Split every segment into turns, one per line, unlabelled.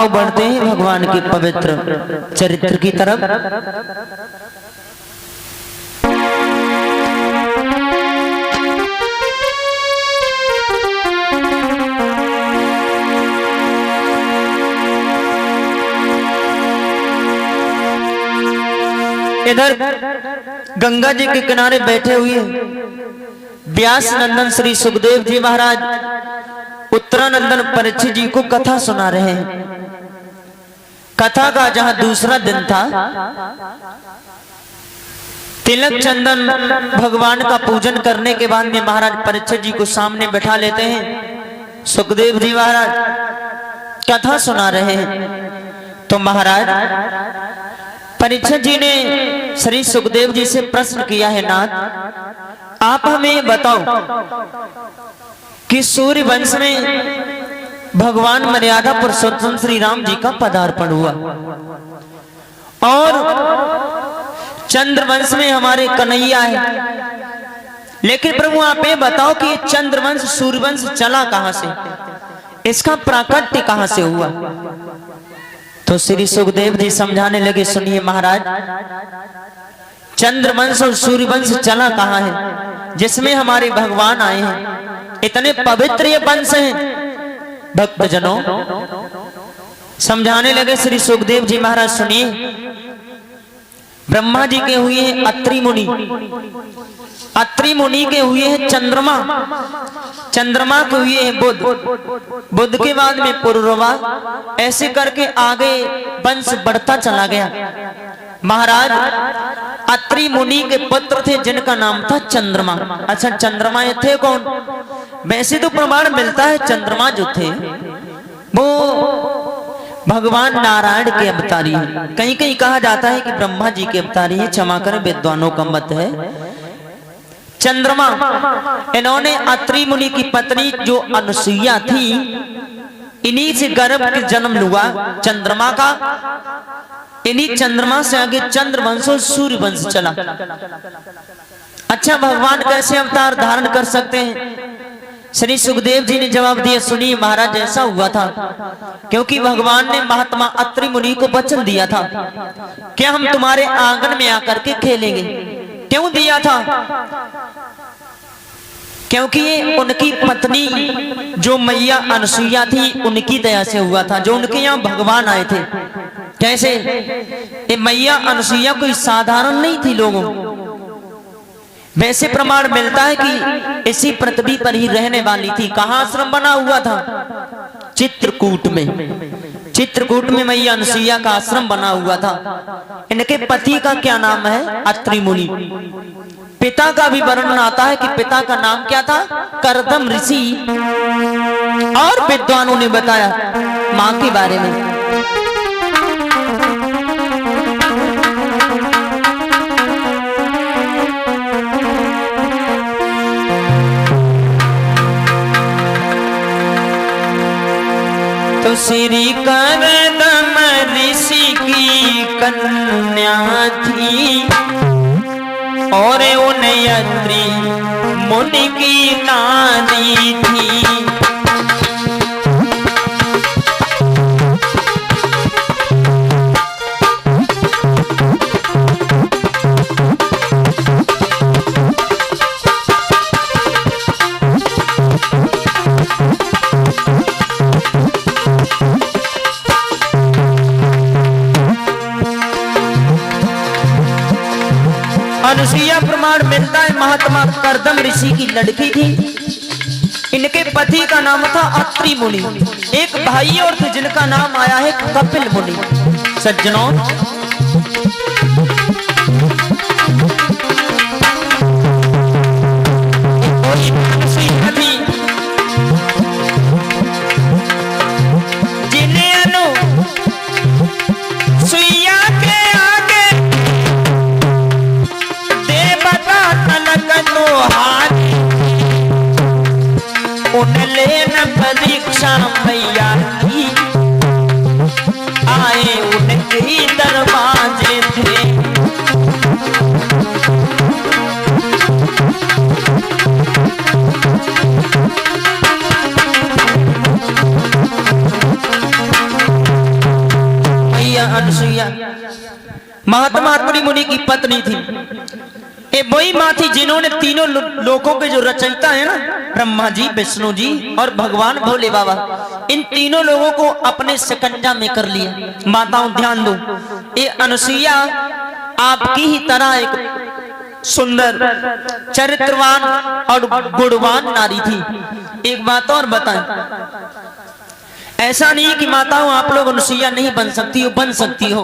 आओ बढ़ते हैं भगवान के पवित्र चरित्र की तरफ। इधर गंगा जी के किनारे बैठे हुए व्यास नंदन श्री सुखदेव जी महाराज उत्तरानंदन परीक्षित जी को कथा सुना रहे हैं। कथा का जहां दूसरा दिन था, तिलक चंदन भगवान का पूजन करने के बाद में महाराज परीक्षित जी को सामने बैठा लेते हैं। सुखदेव जी महाराज कथा सुना रहे हैं तो महाराज परीक्षित जी ने श्री सुखदेव जी से प्रश्न किया है, नाथ आप हमें बताओ कि सूर्य वंश में भगवान मर्यादा पुरुषोत्तम श्री राम जी का पदार्पण हुआ और चंद्रवंश में हमारे कन्हैया है, लेकिन प्रभु आप ये बताओ कि चंद्रवंश सूर्यवंश चला कहां से, इसका प्राकट्य कहां से हुआ। तो श्री सुखदेव जी समझाने लगे, सुनिए महाराज, चंद्रवंश और सूर्यवंश चला कहां है, जिसमें हमारे भगवान आए हैं। इतने पवित्र ये वंश हैं भक्तजनों। समझाने लगे श्री सुखदेव जी महाराज, सुनिए ब्रह्मा जी के हुए हैं अत्रि मुनि, अत्रि मुनि के हुए हैं चंद्रमा, चंद्रमा के हुए हैं बुध, बुध के बाद में पुरुरवा, ऐसे करके आगे वंश बढ़ता चला गया। महाराज अत्रि मुनि के पुत्र थे जिनका नाम था चंद्रमा। अच्छा चंद्रमा ये थे कौन? वैसे तो प्रमाण मिलता है चंद्रमा जो थे वो भगवान नारायण के अवतारी है। कहीं कहीं कहा जाता है कि ब्रह्मा जी के अवतारी है, क्षमा करें विद्वानों का मत है। चंद्रमा, इन्होंने अत्रि मुनि की पत्नी जो अनुसुईया थी, इन्हीं से गर्भ के जन्म हुआ चंद्रमा का। इन्हीं चंद्रमा से आगे चंद्रवंश और सूर्यवंश चला। अच्छा भगवान कैसे अवतार धारण कर सकते हैं? श्री सुखदेव जी ने जवाब दिया, सुनिए महाराज ऐसा हुआ था क्योंकि भगवान ने महात्मा अत्रि मुनि को वचन दिया था, क्या हम तुम्हारे आंगन में आकर के खेलेंगे। क्यों दिया था? क्योंकि ये उनकी पत्नी जो मैया अनुसुईया थी उनकी दया से हुआ था, जो उनके यहाँ भगवान आए थे। कैसे? ये मैया अनुसुईया कोई साधारण नहीं थी लोगों, वैसे प्रमाण मिलता है कि इसी पृथ्वी पर ही रहने वाली थी। कहाँ आश्रम बना हुआ था? चित्रकूट में। चित्रकूट में मैया अनुसुईया का आश्रम बना हुआ था। इनके पति का क्या नाम है? अत्रि मुनि। पिता का भी वर्णन आता है कि पिता का नाम क्या था? करदम ऋषि। और विद्वानों ने बताया मां के बारे में। तो श्री करदम ऋषि की कन्या थी और उन अत्रि मुनि की नानी थी। अनुसुईया प्रमाण मिलता है महात्मा करदम ऋषि की लड़की थी। इनके पति का नाम था अत्रि मुनि। एक भाई और थे जिनका नाम आया है कपिल मुनि। सज्जनों परीक्षा मैया की आए उनकी तरफ अनुसुईया महात्मा अत्रि मुनि की पत्नी थी। ये वही माँ थी जिन्होंने तीनों लोकों के जो रचयिता है ना, ब्रह्मा जी, विष्णु जी और भगवान भोले बाबा, इन तीनों लोगों को अपने शिकंजा में कर लिया। माताओं ध्यान दो, ये अनुसुईया आपकी ही तरह एक सुंदर, चरित्रवान और गुणवान नारी थी। एक बात और बताएं, ऐसा नहीं कि माताओं आप लोग अनुसुईया नहीं बन सकती हो, बन सकती हो,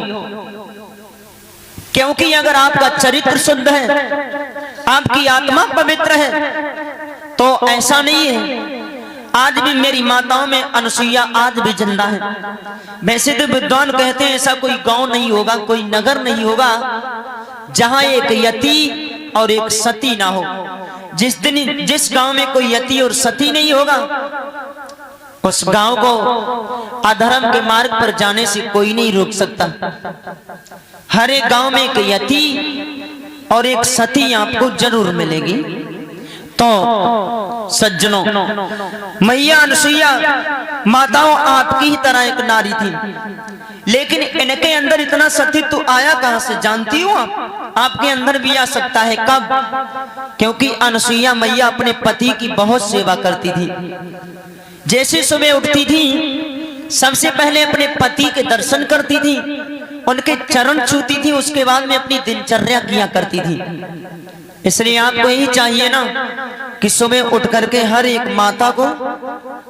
क्योंकि अगर आपका चरित्र शुद्ध है, आपकी आत्मा पवित्र है, तो ऐसा नहीं है। आज भी मेरी माताओं में अनुसुईया आज भी जिंदा है। वैसे तो विद्वान कहते हैं ऐसा कोई गांव नहीं होगा, कोई नगर नहीं होगा जहां एक यति और एक सती ना हो। जिस गांव में कोई यति और सती नहीं होगा, उस गांव को अधर्म के मार्ग पर जाने से कोई नहीं रोक सकता। हर एक गांव में एक यति और एक सती आपको जरूर मिलेगी। तो सज्जनों, मैया अनुसुईया माताओं आपकी ही तरह एक नारी थी, लेकिन इनके अंदर इतना सतीत्व आया कहां से जानती हो आप? आपके अंदर भी आ सकता है। कब? क्योंकि अनुसुईया मैया अपने पति की बहुत सेवा करती थी। जैसे सुबह उठती थी, सबसे पहले अपने पति के दर्शन करती थी, उनके चरण छूती थी, उसके बाद में अपनी दिनचर्या किया करती थी। इसलिए आपको यही चाहिए ना कि सुबह उठ करके हर एक माता को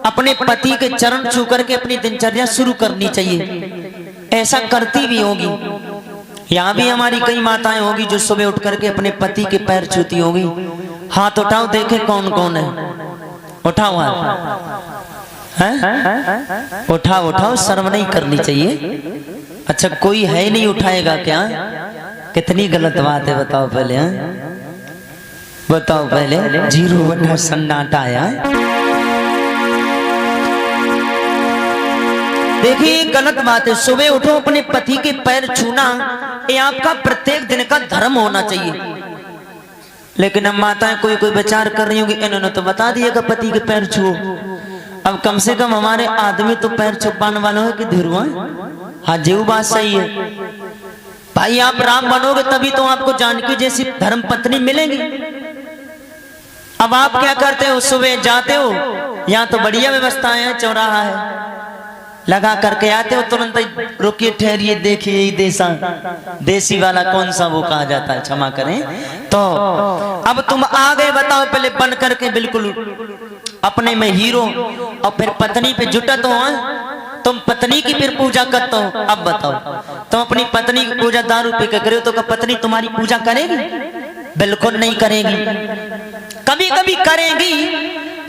अपने पति के चरण छू करके अपनी दिनचर्या शुरू करनी चाहिए। ऐसा करती भी होगी। यहाँ भी हमारी कई माताएं होगी जो सुबह उठ करके अपने पति के पैर छूती होगी। हाथ उठाओ, देखे कौन कौन है। उठाओ हाथ, उठाओ उठाओ, शर्म नहीं करनी चाहिए। अच्छा, कोई है नहीं उठाएगा क्या? कितनी गलत बात है, बताओ पहले। बताओ पहले, 0 सन्नाटा आया। देखिए गलत बात है। सुबह उठो, अपने पति के पैर छूना ये आपका प्रत्येक दिन का धर्म होना चाहिए। लेकिन हम माताएं कोई कोई विचार कर रही होंगी, इन्होंने तो बता दिया कि पति के पैर छुओ। अब कम से कम हमारे आदमी तो पैर छुपाने वालों है कि धीरुआ। हाँ, जीव बात सही है भाई। आप राम बनोगे तभी तो आपको जानकी जैसी धर्म पत्नी मिलेगी। अब आप क्या करते हो? सुबह जाते हो, यहाँ तो बढ़िया व्यवस्था है, चौराहा है, लगा करके आते हो, तुरंत रुकिए, ठहरिए, देखिए देसी वाला कौन सा वो कहा जाता है, क्षमा करें। तो अब तुम आ गए, बताओ पहले बन करके बिल्कुल अपने में हीरो, और फिर पत्नी पे जुटत हो। तुम पत्नी की फिर पूजा करते हो। अब बताओ, तुम अपनी पत्नी की पूजा दारू पी के करो तो क्या पत्नी तुम्हारी पूजा करेगी? बिल्कुल नहीं करेगी। कभी कभी करेगी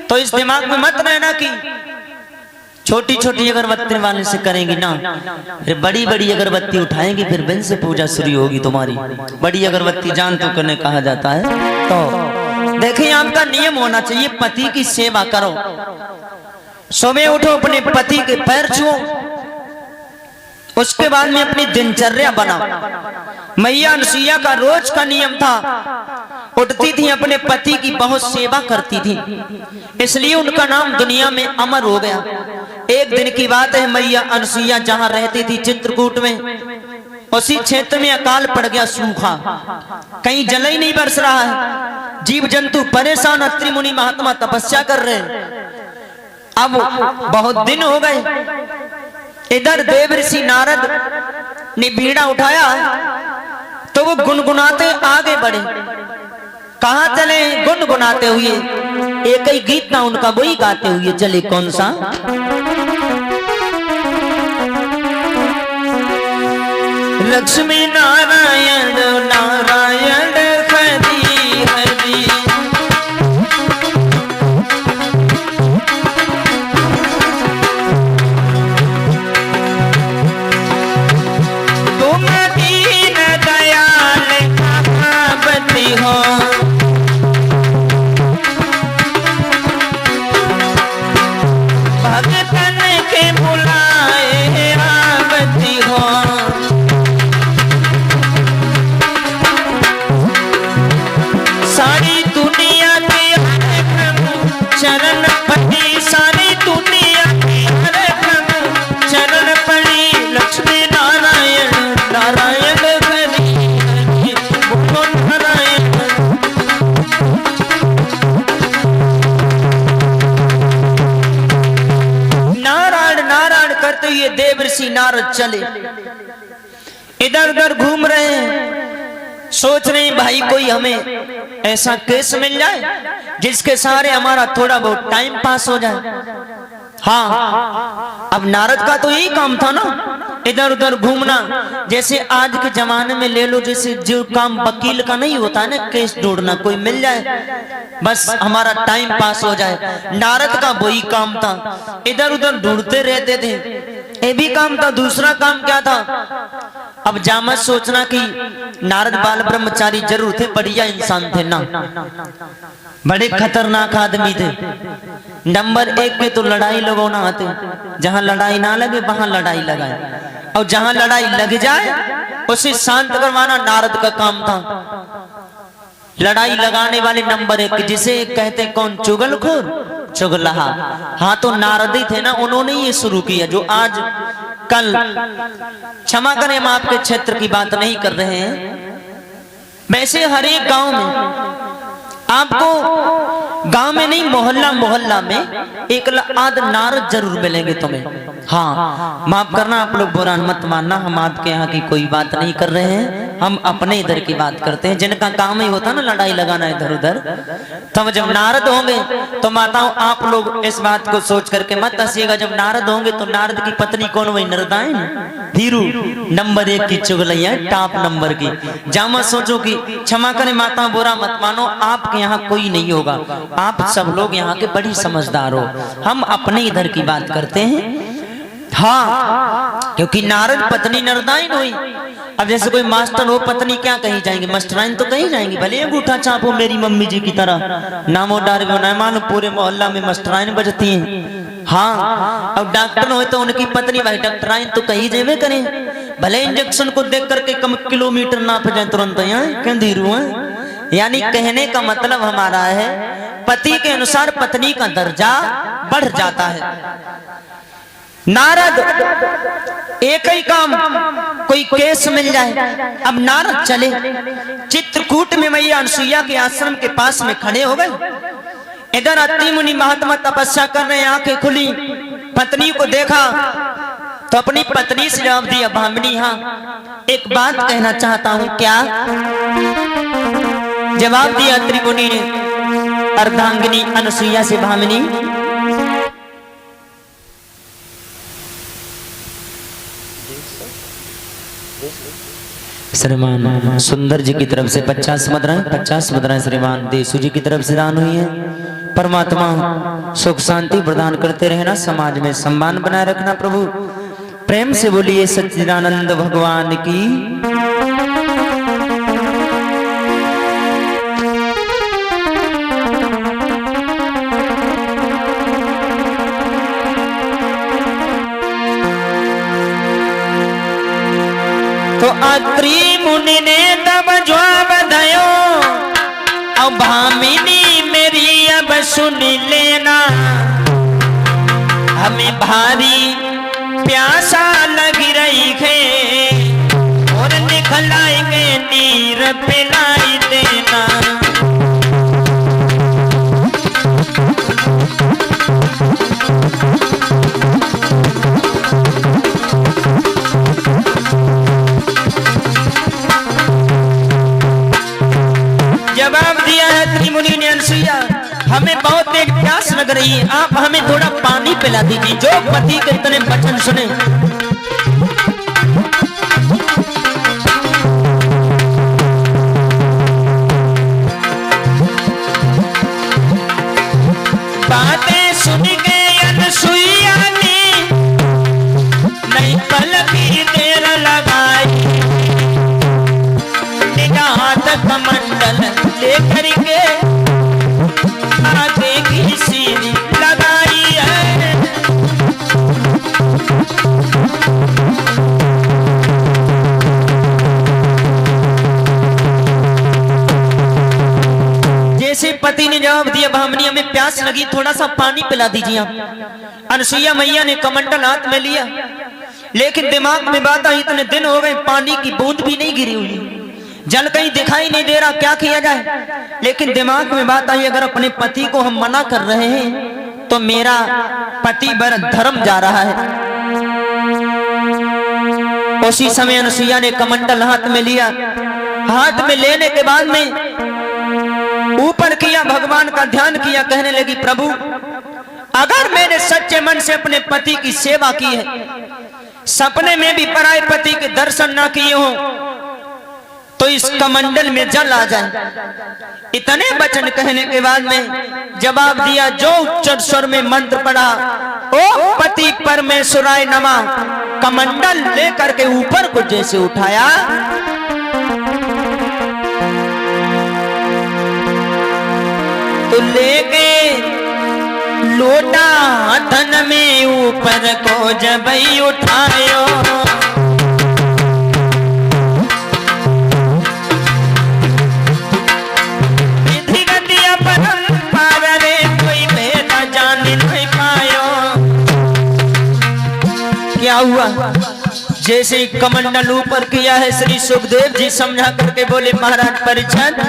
तो इस दिमाग में मत रहना कि छोटी छोटी अगरबत्ती वाले से करेंगी ना, फिर बड़ी बड़ी अगरबत्ती उठाएंगी, फिर बिन से पूजा शुरू होगी तुम्हारी। बड़ी अगरबत्ती जान तो करने कहा जाता है। तो देखिए, आपका नियम होना चाहिए, पति की सेवा करो। सुबह उठो, अपने पति के पैर छुओ, उसके बाद में अपनी दिनचर्या बनाओ। मैया अनुसुईया का रोज का नियम था, उठती थी, अपने पति की बहुत सेवा करती थी, इसलिए उनका नाम दुनिया में अमर हो गया। एक दिन की बात है, मैया अनुसुईया जहां रहती थी चित्रकूट में, उसी क्षेत्र में अकाल पड़ गया, सूखा, कहीं जल ही नहीं बरस रहा है, जीव जंतु परेशान, अत्रि मुनि महात्मा तपस्या कर रहे हैं। अब बहुत दिन हो गए, इधर देव ऋषि नारद ने बीड़ा उठाया तो वो गुनगुनाते आगे बढ़े। कहां चले? गुनगुनाते हुए, एक ही गीत ना उनका, वही गाते हुए चले। कौन सा? लक्ष्मी नारायण नारायण हरि हरि, तुम दीन दयाल कहावती हो, भगतन के बुलाए आवती हो। देव ऋषि नारद चले, इधर उधर घूम रहे हैं, सोच रहे हैं भाई कोई हमें ऐसा केस मिल जाए जिसके सहारे हमारा थोड़ा बहुत टाइम पास हो जाए। हाँ, अब नारद का तो यही काम था ना, इधर उधर घूमना। जैसे आज के जमाने में ले लो, जैसे जो काम वकील का नहीं होता है ना, केस ढूंढना, कोई मिल जाए बस हमारा टाइम पास हो जाए। नारद का वही काम था, इधर उधर ढूंढते रहते थे। ये भी काम था। दूसरा काम क्या था? अब जामत सोचना कि नारद बाल ब्रह्मचारी जरूर थे, बढ़िया इंसान थे ना, बड़े खतरनाक आदमी थे। नंबर 1 पे तो लड़ाई लगाना आते, जहां लड़ाई ना लगे वहां लड़ाई लगाए, और जहां लड़ाई लग जाए उसे शांत करवाना नारद का काम था। लड़ाई लगाने वाले नंबर 1, जिसे कहते कौन? चुगलखोर, चुगलहा। हाँ, तो नारद ही थे ना, उन्होंने ये शुरू किया जो आज कल, क्षमा करें हम आपके क्षेत्र की बात नहीं कर रहे हैं, वैसे हर एक गांव में आपको, गांव में नहीं मोहल्ला मोहल्ला में एक आध नारद जरूर मिलेंगे तुम्हें। हाँ, माफ करना, आप लोग बुरा मत मानना, हम आपके यहाँ की कोई बात नहीं कर रहे हैं, हम अपने इधर की बात करते हैं। जिनका काम ही होता ना लड़ाई लगाना इधर उधर, तब जब नारद होंगे तो माताओं आप लोग इस बात को सोच करके मत हंसिएगा, जब नारद होंगे तो नारद की पत्नी कौन? वही नरदायन धीरू, नंबर 1 की चुगलैया, टॉप नंबर की। जामा सोचो कि, क्षमा करें माता, बुरा मत मानो, आपके यहाँ कोई नहीं होगा, आप सब लोग यहाँ के बड़ी समझदार हो, हम अपने इधर की बात करते हैं। हाँ, क्योंकि नारद पत्नी नरदायन हुई। अब जैसे कोई मास्टर हो, पत्नी क्या कही जाएंगे? मास्टराइन तो कही जाएंगी, भले अंगूठा चापो मेरी मम्मी जी की तरह, नामो डार मानो पूरे मोहल्ला में मास्टराइन बजती हैं। हाँ, अब डॉक्टर हो तो उनकी पत्नी भाई डॉक्टराइन तो कही जेबे करें, भले इंजेक्शन को देख करके कम किलोमीटर नाप जाए तुरंत, यहाँ क्यों धीरू है। यानी कहने का मतलब हमारा है, पति के अनुसार पत्नी का दर्जा बढ़ जाता है। नारद एक ही काम, कोई केस मिल जाए। अब नारद चले, चित्रकूट में मैया अनसुईया के आश्रम के पास में खड़े हो गए। इधर अत्रि मुनि महात्मा तपस्या कर रहे हैं, आंखें खुली, पत्नी को देखा तो अपनी पत्नी से जवाब दिया, भामिनी हाँ एक बात कहना चाहता हूं। क्या? जवाब दिया अत्रि मुनि ने अर्धांगिनी अनसुईया से, भामिनी श्रीमान सुंदर जी की तरफ से 50 मुद्राएं श्रीमान देसु जी की तरफ से दान हुई है। परमात्मा सुख शांति प्रदान करते रहना, समाज में सम्मान बनाए रखना। प्रभु प्रेम से बोलिए सच्चिदानंद भगवान की। तो अत्रि मुनि ने तब जवाब दयो, अब भामिनी मेरी अब सुन लेना, हमें भारी प्यासा लग रही है और निकलाएंगे नीर पिलाई देना। जवाब दिया है अत्रि मुनि ने, अनसुईया हमें बहुत तेज प्यास लग रही है, आप हमें थोड़ा पानी पिला दीजिए। जो पति के इतने वचन सुने, बातें सुन के अनसुईया ने नहीं पल की देर लगाई, निगाह कमंडल लेकर के आगे की सीढ़ी लगाई है। जैसे पति ने जवाब दिया, भामिनी हमें प्यास लगी, थोड़ा सा पानी पिला दीजिए आप। अनसुईया मैया ने कमंडल हाथ में लिया, लेकिन दिमाग में बात आई, इतने दिन हो गए पानी की बूंद भी नहीं गिरी हुई, जल कहीं दिखाई नहीं दे रहा, क्या किया जाए। लेकिन दिमाग में बात आई, अगर अपने पति को हम मना कर रहे हैं तो मेरा पति बर धर्म जा रहा है। उसी समय अनुसुईया ने कमंडल हाथ में लिया। हाथ में लेने के बाद में ऊपर किया, भगवान का ध्यान किया, कहने लगी प्रभु अगर मैंने सच्चे मन से अपने पति की सेवा की है, सपने में भी पराये पति के दर्शन ना किए हो, तो इस कमंडल में जल आ जाए। इतने वचन कहने के बाद में जवाब दिया, जो उच्च स्वर में मंत्र पढ़ा, ओ पति परमेश्वराय नमः, कमंडल लेकर के ऊपर को जैसे उठाया, तो लेके लोटा धन में ऊपर को जब उठायो, विधि गति अपरंपार रे कोई भेद जान नहीं पायो। क्या हुआ? जैसे ही कमंडल ऊपर किया है, श्री सुखदेव जी समझा करके बोले महाराज परीक्षित,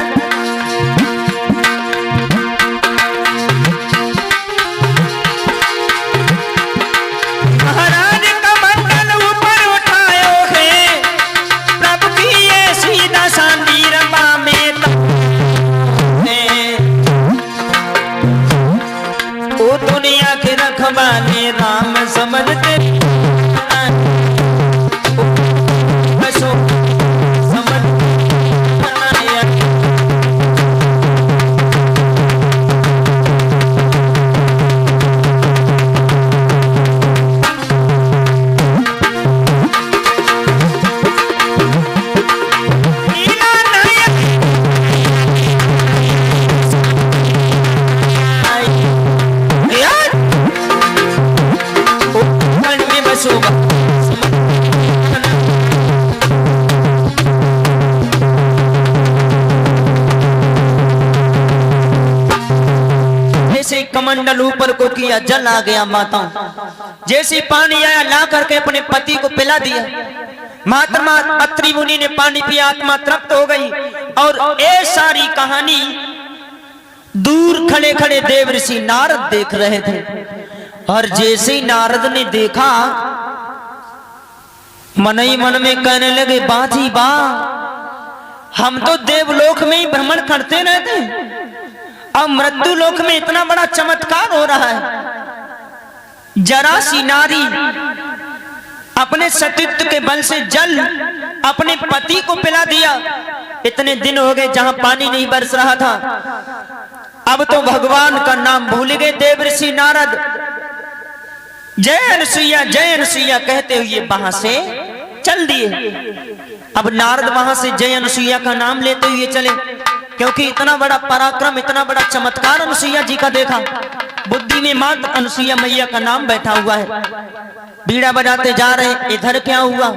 दुनिया के रखवाले राम समझते समझ कमंडल ऊपर को किया, जल आ गया माता। जैसे पानी आया ला करके अपने पति को पिला दिया। महात्मा अत्रि मुनि ने पानी पिया, आत्मा तृप्त हो गई। और ये सारी कहानी दूर खड़े खड़े देव ऋषि नारद देख रहे थे। और जैसे ही नारद ने देखा, मन ही मन में कहने लगे, बाजी बा, हम तो देवलोक में ही भ्रमण करते रहते, अब मृत्यु लोक में इतना बड़ा चमत्कार हो रहा है। जरा सी नारी अपने सतीत्व के बल से जल अपने पति को पिला दिया। इतने दिन हो गए जहां पानी नहीं बरस रहा था, अब तो भगवान का नाम भूल गए देव ऋषि नारद। जय अनुसुईया कहते हुए वहां से चल दिए। अब नारद वहां से जय अनुसुईया का नाम लेते हुए चले, क्योंकि इतना बड़ा पराक्रम, इतना बड़ा चमत्कार अनुसुईया जी का देखा। बुद्धि में मात्र अनुसुईया मैया का नाम बैठा हुआ है। बीड़ा बजाते जा रहे, इधर क्या हुआ?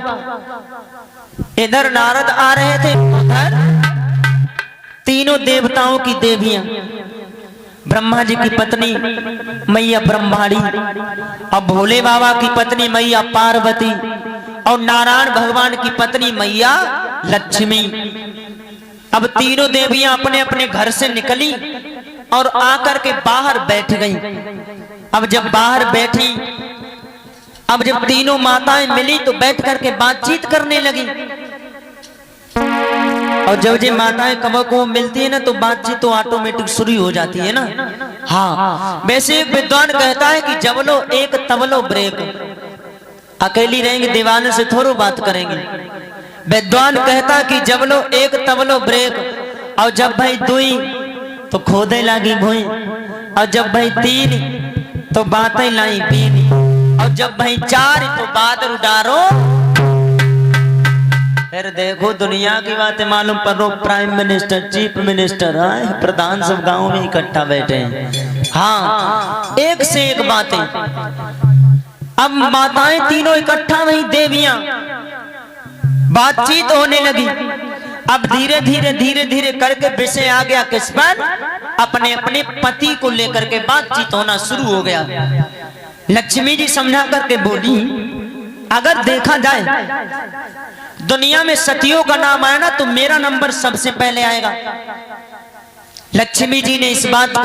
इधर नारद आ रहे थे, उधर तीनों देवताओं की देवियां, ब्रह्मा जी की पत्नी मैया ब्रह्माणी, और भोले बाबा की पत्नी मैया पार्वती, और नारायण भगवान की पत्नी मैया लक्ष्मी। अब तीनों देवियां अपने अपने घर से निकली और आकर के बाहर बैठ गईं। अब जब बाहर बैठी, अब जब तीनों माताएं मिली तो बैठ करके बातचीत करने लगी। और जब ये माताएं कब को मिलती है ना, तो बातचीत तो ऑटोमेटिक शुरू हो जाती है ना। हाँ, वैसे एक विद्वान कहता है कि जब लो एक तब लो ब्रेक, अकेली रहेंगे दीवाने से थोड़ा बात करेंगे। विद्वान कहता कि जब लो एक तब लो ब्रेक, और जब भाई दुई तो खोदे लागी भोई, और जब भाई तीन तो बातें लाई पीनी, और जब भाई चार तो बादल उडारो। फिर देखो दुनिया की बातें मालूम पर रो, प्राइम मिनिस्टर, चीफ मिनिस्टर, प्रधान सब गांव में इकट्ठा बैठे हैं। हाँ, एक से एक बातें। अब माताएं तीनों इकट्ठा वही देवियां, बातचीत होने लगी। अब धीरे धीरे धीरे धीरे करके विषय आ गया किस पर? अपने अपने पति को लेकर के बातचीत होना शुरू हो गया। लक्ष्मी जी समझा करके बोली, अगर देखा जाए दुनिया में सतियों का नाम आया ना, तो मेरा नंबर सबसे पहले आएगा। लक्ष्मी जी ने इस बात को